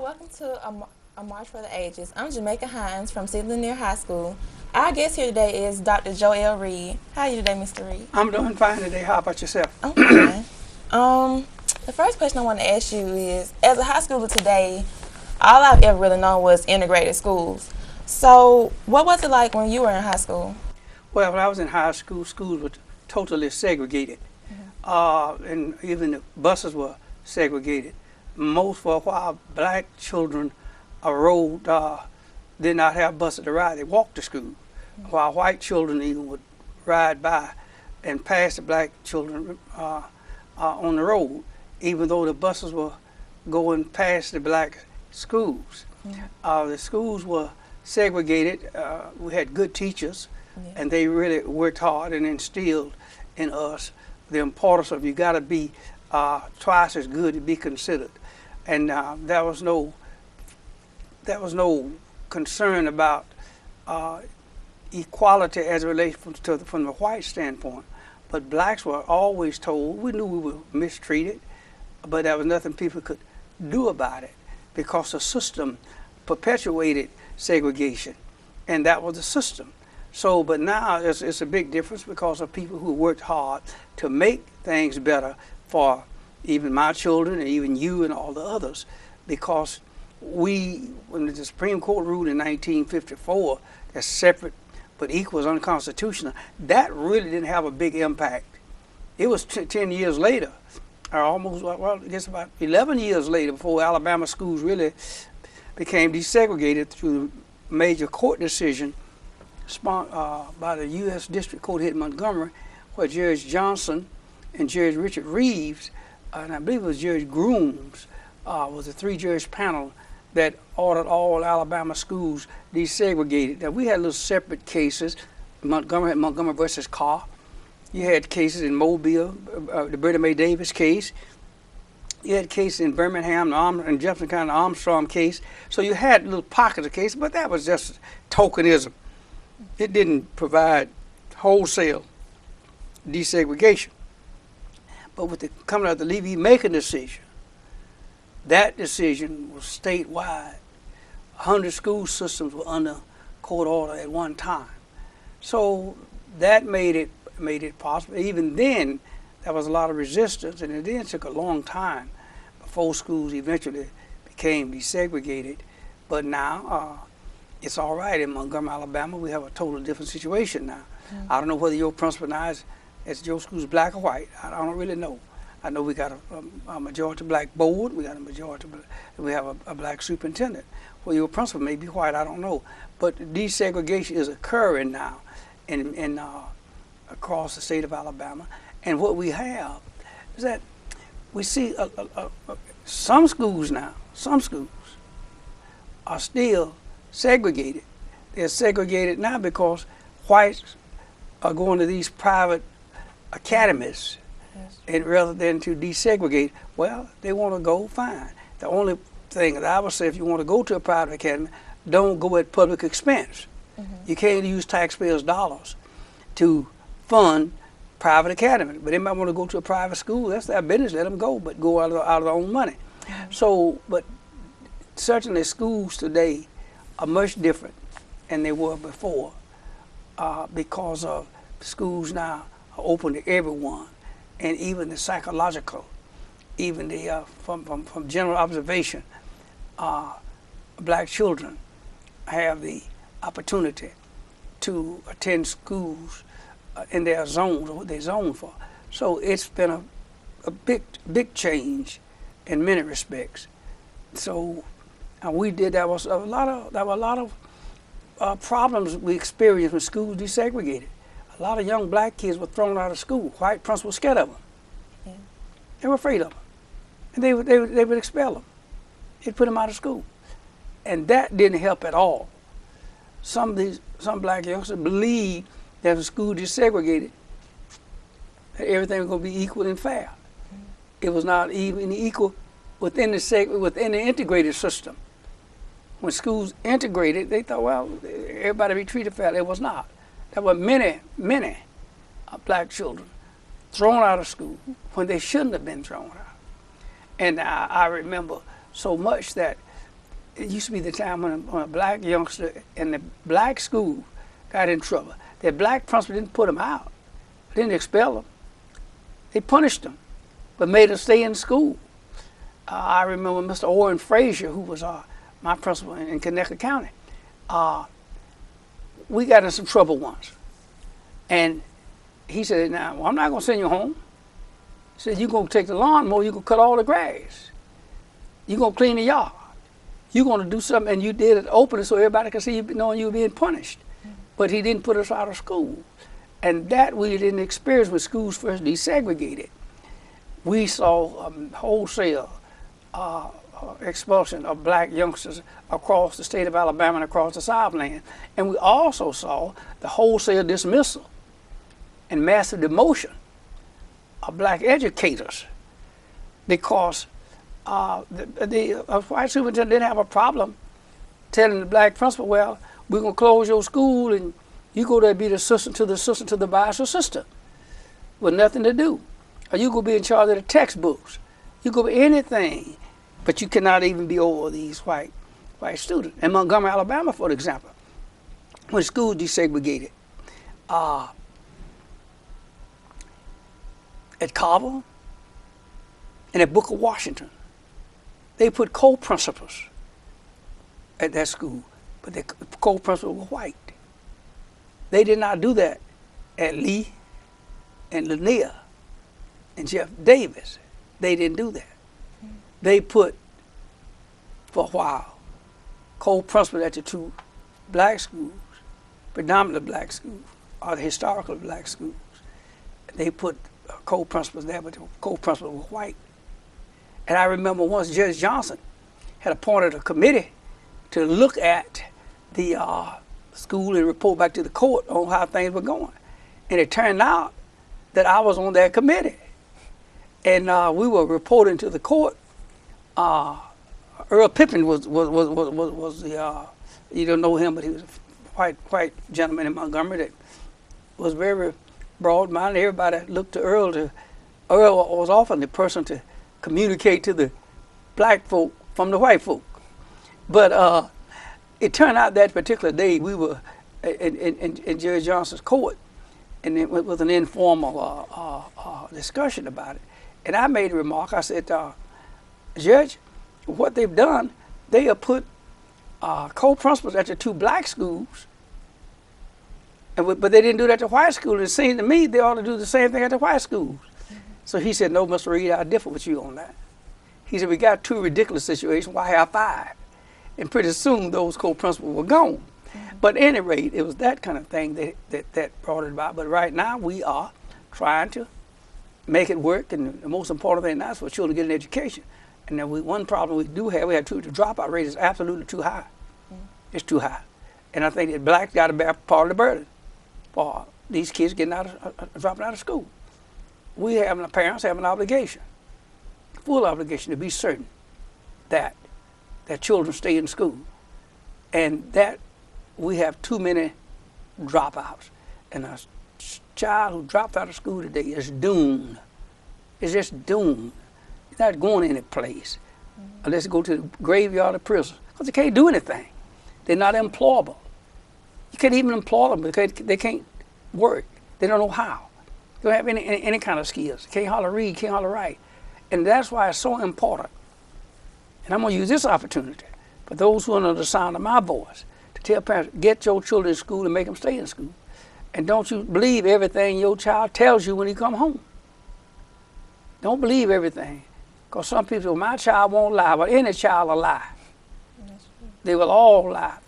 Welcome to a March for the Ages. I'm Jamaica Hines from Lanier High School. Our guest here today is Dr. Joel Reed. How are you today, Mr. Reed? I'm doing fine today. How about yourself? I'm fine. The first question I want to ask you is, as a high schooler today, all I've ever really known was integrated schools. So, what was it like when you were in high school? Well, when I was in high school, schools were totally segregated. And even the buses were segregated. Most for a while, black children did not have buses to ride. They walked to school, while white children even would ride by and pass the black children on the road, even though the buses were going past the black schools. The schools were segregated. We had good teachers, and they really worked hard and instilled in us the importance of you got to be twice as good to be considered. And there was no concern about equality as it relates from the white standpoint. But blacks were always told, we knew we were mistreated, but there was nothing people could do about it because the system perpetuated segregation, and that was the system. So, but now it's a big difference because of people who worked hard to make things better for even my children and even you and all the others, because when the Supreme Court ruled in 1954 that separate but equal is unconstitutional, that really didn't have a big impact. It was 10 years later, or almost, well, I guess about 11 years later, before Alabama schools really became desegregated through a major court decision by the U.S. District Court here in Montgomery, where Judge Johnson and Judge Richard Reeves, and I believe it was Judge Grooms, was a three-judge panel that ordered all Alabama schools desegregated. Now, we had little separate cases. Montgomery versus Carr. You had cases in Mobile, the Bertie Mae Davis case. You had cases in Birmingham and Jefferson County, the Armstrong case. So you had little pockets of cases, but that was just tokenism. It didn't provide wholesale desegregation. But with the coming of the Levy-Macon decision, that decision was statewide. 100 school systems were under court order at one time. So that made it possible. Even then, there was a lot of resistance, and it then took a long time before schools eventually became desegregated. But now, it's all right in Montgomery, Alabama. We have a totally different situation now. I don't know whether your principal now is your school's black or white. I don't really know. I know we got a majority black board. We got a majority, we have a black superintendent. Well, your principal may be white. I don't know. But desegregation is occurring now in across the state of Alabama. And what we have is that we see some schools now. Some schools are still segregated. They're segregated now because whites are going to these private academies, and rather than to desegregate, well, they want to go, fine. The only thing that I would say, if you want to go to a private academy, don't go at public expense. You can't use taxpayers' dollars to fund private academy. But they might want to go to a private school. That's their business. Let them go, but go out of their own money. So, but certainly schools today are much different than they were before because of schools now are open to everyone, and even the psychological, even the from general observation, black children have the opportunity to attend schools in their zones, or what they zone for. So it's been a big change in many respects. So we did. There were a lot of problems we experienced when schools desegregated. A lot of young black kids were thrown out of school. White principals were scared of them. They were afraid of them, and they would expel them. They'd put them out of school, and that didn't help at all. Some black youngsters believed that if the school desegregated, that everything was going to be equal and fair. It was not even equal within the integrated system. When schools integrated, they thought, well, everybody be treated fairly. It was not. There were many black children thrown out of school when they shouldn't have been thrown out. And I remember so much that it used to be the time when a black youngster in the black school got in trouble. The black principal didn't put him out, didn't expel him. They punished him, but made him stay in school. I remember Mr. Owen Frazier, who was my principal in Connecticut County. We got in some trouble once. And he said, now, well, I'm not going to send you home. He said, you're going to take the lawnmower, you're going to cut all the grass. You're going to clean the yard. You're going to do something, and you did it open so everybody could see you knowing you were being punished. But he didn't put us out of school. And that we didn't experience when schools first desegregated. We saw wholesale expulsion of black youngsters across the state of Alabama and across the Southland. And we also saw the wholesale dismissal and massive demotion of black educators because the white superintendent didn't have a problem telling the black principal, well, we're going to close your school and you go there and be the assistant to the vice assistant with nothing to do. Or you go be in charge of the textbooks. You go be anything, but you cannot even be over these white students. In Montgomery, Alabama, for example, when schools desegregated, at Carver and at Booker Washington, they put co-principals at that school, but the co-principals were white. They did not do that at Lee and Lanier and Jeff Davis. They didn't do that. They put, for a while, co-principals at the two black schools, predominantly black schools, or the historical black schools. They put co-principals there, but the co-principals were white. And I remember once Judge Johnson had appointed a committee to look at the school and report back to the court on how things were going. And it turned out that I was on that committee. And we were reporting to the court. Earl Pippin was the, you don't know him, but he was a white gentleman in Montgomery that was very broad-minded. Everybody looked to Earl. Earl was often the person to communicate to the black folk from the white folk. But it turned out that particular day we were in Judge Johnson's court, and it was an informal discussion about it. And I made a remark. I said, Judge, what they've done, they have put co-principals at the two black schools, but they didn't do that at the white school. And it seems to me they ought to do the same thing at the white schools. So he said, no, Mr. Reed, I differ with you on that. He said, we got two ridiculous situations. Why have five? And pretty soon those co-principals were gone. But at any rate, it was that kind of thing that brought it about. But right now we are trying to make it work. And the most important thing now is for children to get an education. And then one problem we do have, the dropout rate is absolutely too high. It's too high. And I think that blacks got to bear part of the burden for these kids getting dropping out of school. We have, the parents have an obligation, full obligation, to be certain that their children stay in school, and that we have too many dropouts. And a child who drops out of school today is doomed. It's just doomed. He's not going any place unless they go to the graveyard of prison, because they can't do anything. They're not employable. You can't even employ them because they can't work. They don't know how. They don't have any kind of skills. They can't hardly read, can't hardly write. And that's why it's so important. And I'm going to use this opportunity for those who are under the sound of my voice to tell parents, get your children in school and make them stay in school. And don't you believe everything your child tells you when he come home. Don't believe everything. Because some people say, my child won't lie, but any child will lie. They will all lie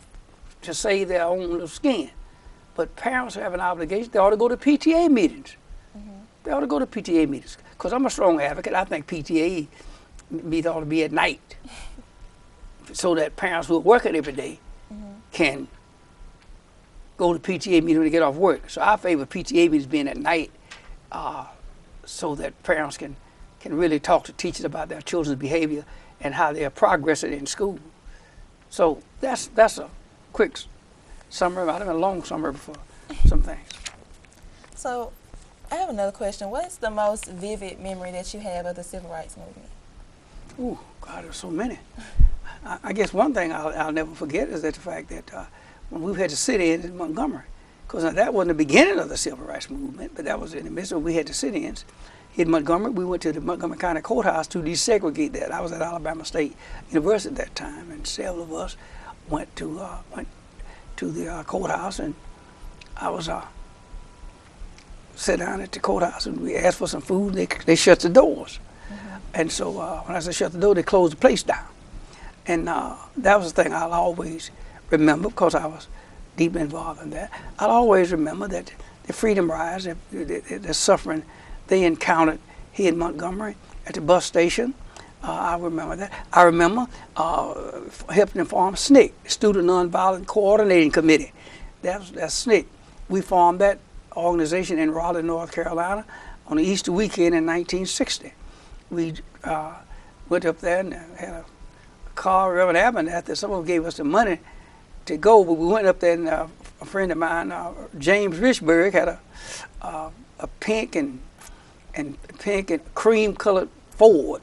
to save their own little skin. But parents have an obligation. They ought to go to PTA meetings. They ought to go to PTA meetings. Because I'm a strong advocate. I think PTA meetings ought to be at night so that parents who are working every day can go to PTA meetings when they get off work. So I favor PTA meetings being at night so that parents can really talk to teachers about their children's behavior and how they are progressing in school. So that's a quick summary. I've had a long summary before some things. So I have another question. What is the most vivid memory that you have of the Civil Rights Movement? Oh, God, there's so many. I guess one thing I'll never forget is that the fact that when we had the sit-ins in Montgomery, because that wasn't the beginning of the civil rights movement, but that was in the midst of we had the sit-ins. In Montgomery, we went to the Montgomery County Courthouse to desegregate that. I was at Alabama State University at that time, and several of us went to the courthouse, and I was sit down at the courthouse, and we asked for some food. They shut the doors, and so when I said shut the door, they closed the place down, and that was the thing I'll always remember because I was deeply involved in that. I'll always remember that the Freedom Riders, the suffering they encountered here in Montgomery at the bus station. I remember that. I remember helping to form SNCC, Student Nonviolent Coordinating Committee. That's SNCC. We formed that organization in Raleigh, North Carolina on the Easter weekend in 1960. We went up there and had a car, Reverend Abernathy. Some of them gave us the money to go, but we went up there and a friend of mine, James Richburg, had a pink and cream colored Ford.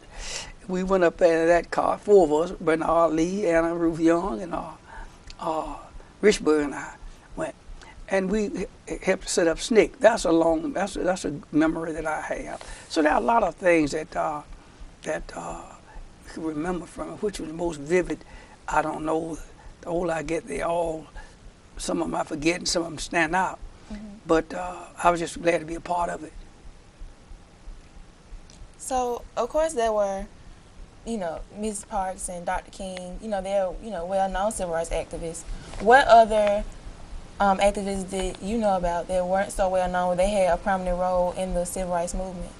We went up there in that car, four of us, Bernard Lee, Anna Ruth Young, and Richburg and I went. And we helped set up SNCC. That's a memory that I have. So there are a lot of things that I can remember from it. Which was the most vivid, I don't know. The older I get, some of them I forget and some of them stand out. But I was just glad to be a part of it. So, of course, there were, Ms. Parks and Dr. King, they're, well-known civil rights activists. What other activists did you know about that weren't so well-known, they had a prominent role in the civil rights movement?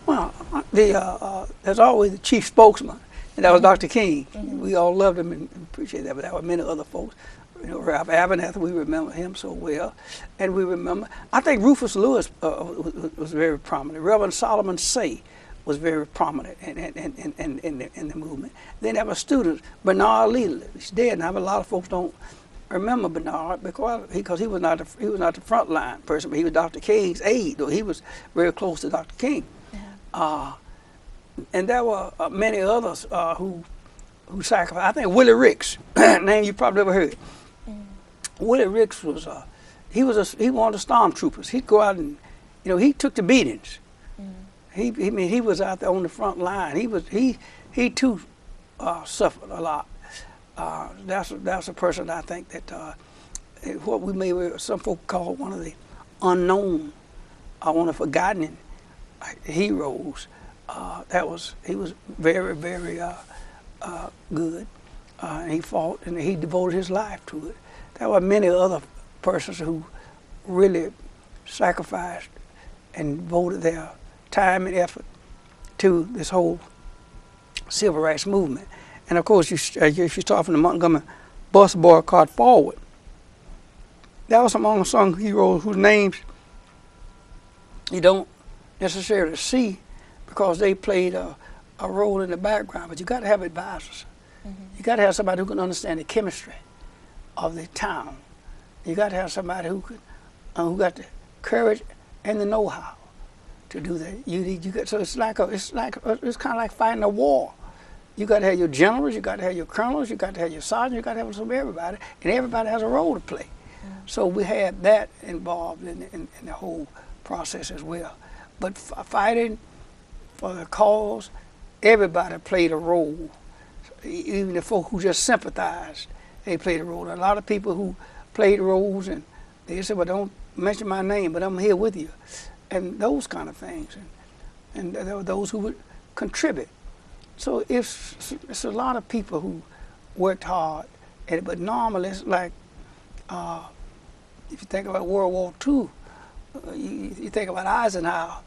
Well, there's always the chief spokesman, and that was Dr. King. We all loved him and appreciated that, but there were many other folks. Ralph Abernathy, we remember him so well. And we remember, I think Rufus Lewis was very prominent. Reverend Solomon Say was very prominent in the movement. Then there were students. Bernard Lee, he's dead now, but a lot of folks don't remember Bernard because he was not the front line person, but he was Dr. King's aide, though he was very close to Dr. King. And there were many others who sacrificed. I think Willie Ricks, name you probably never heard. Willie Ricks was he one of the stormtroopers. He'd go out and he took the beatings. He was out there on the front line. He too suffered a lot. That's a person I think that what we may some folk call one of the unknown, one of the forgotten heroes. He was very, very good. He fought and he devoted his life to it. There were many other persons who really sacrificed and devoted their time and effort to this whole civil rights movement. And of course, if you start from the Montgomery bus boycott forward, that was some unsung heroes whose names you don't necessarily see because they played a role in the background. But you got to have advisors. You got to have somebody who can understand the chemistry of the town. You got to have somebody who got the courage and the know-how to do that. So it's kind of like fighting a war. You got to have your generals, you got to have your colonels, you got to have your sergeants, you got to have everybody, and everybody has a role to play. So we had that involved in the whole process as well. But fighting for the cause, everybody played a role. Even the folk who just sympathized, they played a role. A lot of people who played roles and they said, well, don't mention my name, but I'm here with you. And those kind of things. And there were those who would contribute. So it's a lot of people who worked hard, but normally it's like, if you think about World War II, you think about Eisenhower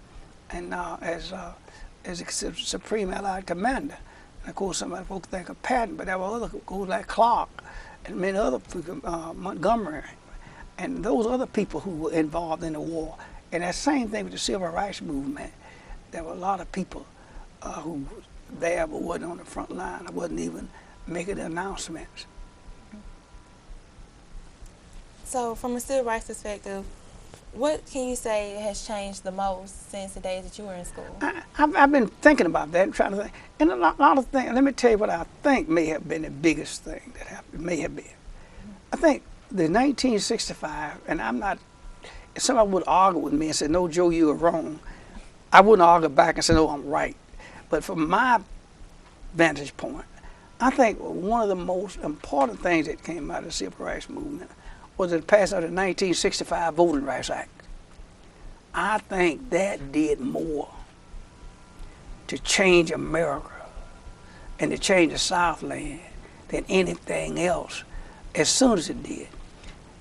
and as a Supreme Allied Commander. And of course, some other folks think of Patton, but there were other folks like Clark and many other people, Montgomery, and those other people who were involved in the war. And that same thing with the Civil Rights Movement. There were a lot of people who were there but wasn't on the front line. I wasn't even making announcements. So from a civil rights perspective, What can you say has changed the most since the days that you were in school? I've been thinking about that and trying to think. And a lot of things, let me tell you what I think may have been the biggest thing that happened, may have been. I think the 1965, and I'm not, if somebody would argue with me and say, no, Joe, you are wrong, I wouldn't argue back and say, no, I'm right. But from my vantage point, I think one of the most important things that came out of the civil rights movement was the passing of the 1965 Voting Rights Act. I think that did more to change America and to change the Southland than anything else as soon as it did.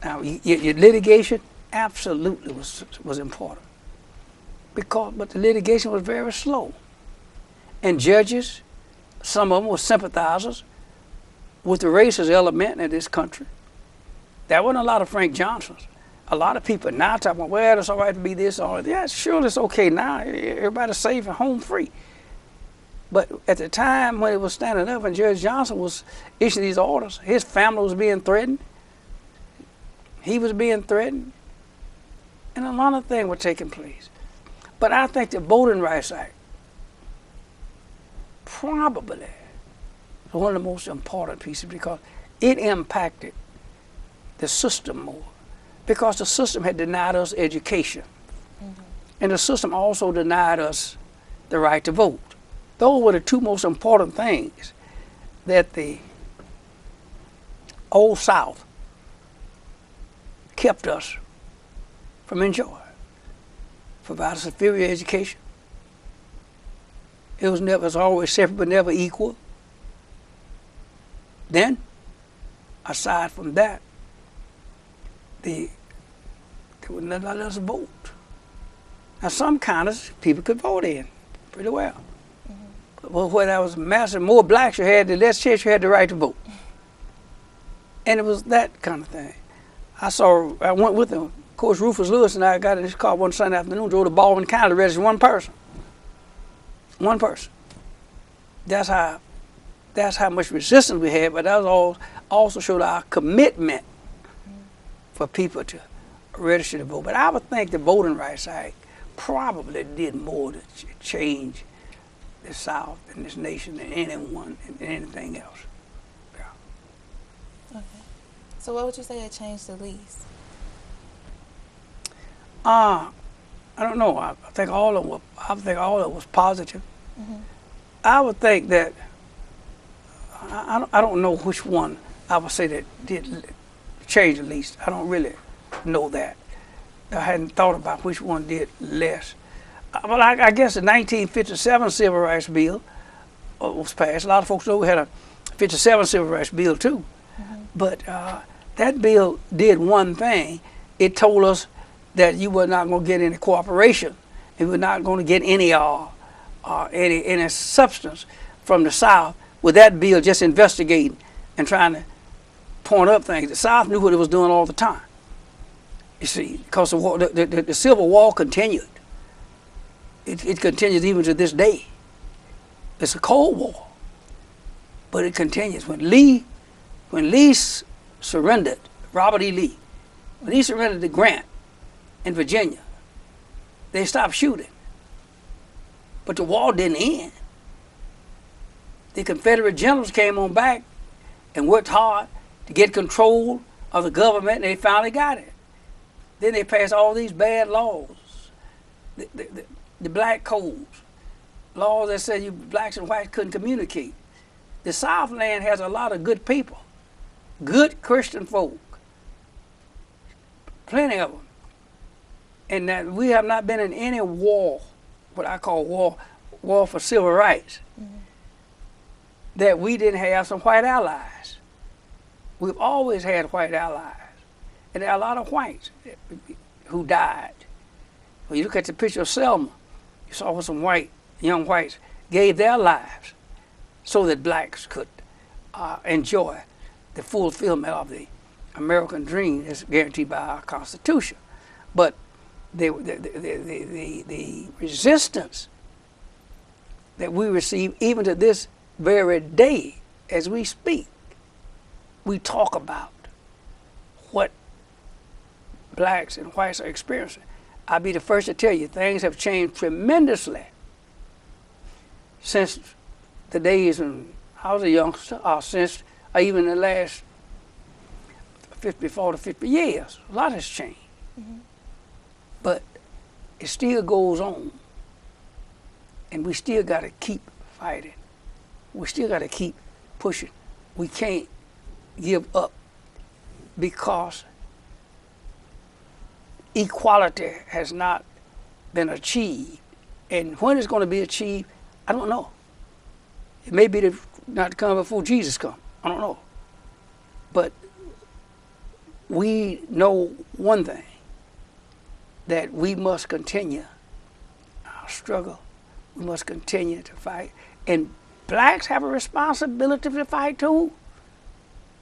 Now, your litigation absolutely was important, but the litigation was very slow. And judges, some of them were sympathizers with the racist element in this country. There wasn't a lot of Frank Johnsons. A lot of people now talking about, well, it's all right to be this, all right. Yeah, sure, it's okay now. Everybody's safe and home free. But at the time when it was standing up and Judge Johnson was issuing these orders, his family was being threatened. He was being threatened. And a lot of things were taking place. But I think the Voting Rights Act probably was one of the most important pieces because it impacted the system more, because the system had denied us education. And the system also denied us the right to vote. Those were the two most important things that the Old South kept us from enjoying. Provided superior education. It was always separate but never equal. Then, aside from that, they would not let us vote. Now, some counties people could vote in pretty well. But where there was massive, more blacks you had, the less chance you had the right to vote. And it was that kind of thing. I went with them. Of course, Rufus Lewis and I got in his car one Sunday afternoon, drove to Baldwin County to register one person. One person. That's how much resistance we had, but that was also showed our commitment for people to register to vote. But I would think the Voting Rights Act probably did more to change the South and this nation than anyone and anything else. Yeah. Okay. So what would you say had changed the least? I don't know. I think all of it was positive. I would think that I don't know which one I would say that did change the least. I don't really know that. I hadn't thought about which one did less. Well, I guess the 1957 Civil Rights Bill was passed. A lot of folks know we had a 57 Civil Rights Bill too. But that bill did one thing. It told us that you were not going to get any cooperation. You were not going to get any substance from the South with that bill just investigating and trying to point up things. The South knew what it was doing all the time. You see, because the Civil War continued. It continues even to this day. It's a Cold War, but it continues. When Lee surrendered, Robert E. Lee, when he surrendered to Grant in Virginia, they stopped shooting. But the war didn't end. The Confederate generals came on back and worked hard to get control of the government, and they finally got it. Then they passed all these bad laws, the black codes, laws that said you blacks and whites couldn't communicate. The Southland has a lot of good people, good Christian folk, plenty of them. And that we have not been in any war, what I call war for civil rights, that we didn't have some white allies. We've always had white allies. And there are a lot of whites who died. When you look at the picture of Selma, you saw where some young whites gave their lives so that blacks could enjoy the fulfillment of the American dream as guaranteed by our Constitution. But the resistance that we receive, even to this very day, as we speak, we talk about what blacks and whites are experiencing. I'll be the first to tell you, things have changed tremendously since the days when I was a youngster, or since or even the last 40 to 50 years. A lot has changed. Mm-hmm. But it still goes on. And we still got to keep fighting. We still got to keep pushing. We can't give up because equality has not been achieved. And when it's going to be achieved, I don't know. It may be not to come before Jesus comes. I don't know. But we know one thing, that we must continue our struggle. We must continue to fight. And blacks have a responsibility to fight too.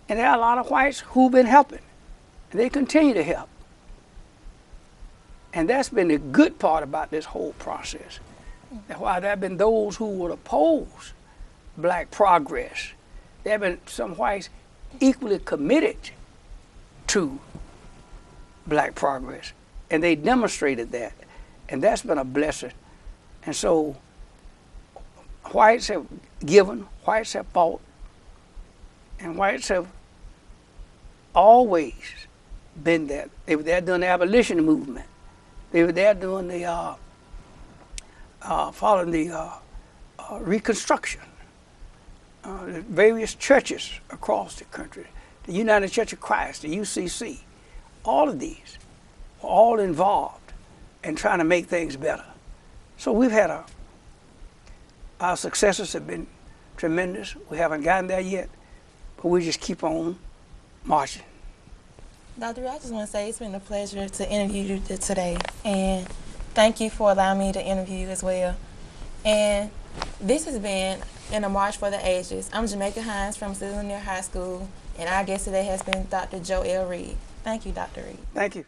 And there are a lot of whites who've been helping. And they continue to help. And that's been the good part about this whole process. That's why there have been those who would oppose black progress. There have been some whites equally committed to black progress. And they demonstrated that. And that's been a blessing. And so whites have given, whites have fought, and whites have always been there. They were there during the abolition movement. They were there during the following the Reconstruction. The various churches across the country, the United Church of Christ, the UCC, all of these were all involved in trying to make things better. So we've had our successes have been tremendous. We haven't gotten there yet, but we just keep on marching. Dr. Reed, I just want to say it's been a pleasure to interview you today, and thank you for allowing me to interview you as well. And this has been In a March for the Ages. I'm Jamaica Hines from Lanier High School, and our guest today has been Dr. Joel Reed. Thank you, Dr. Reed. Thank you.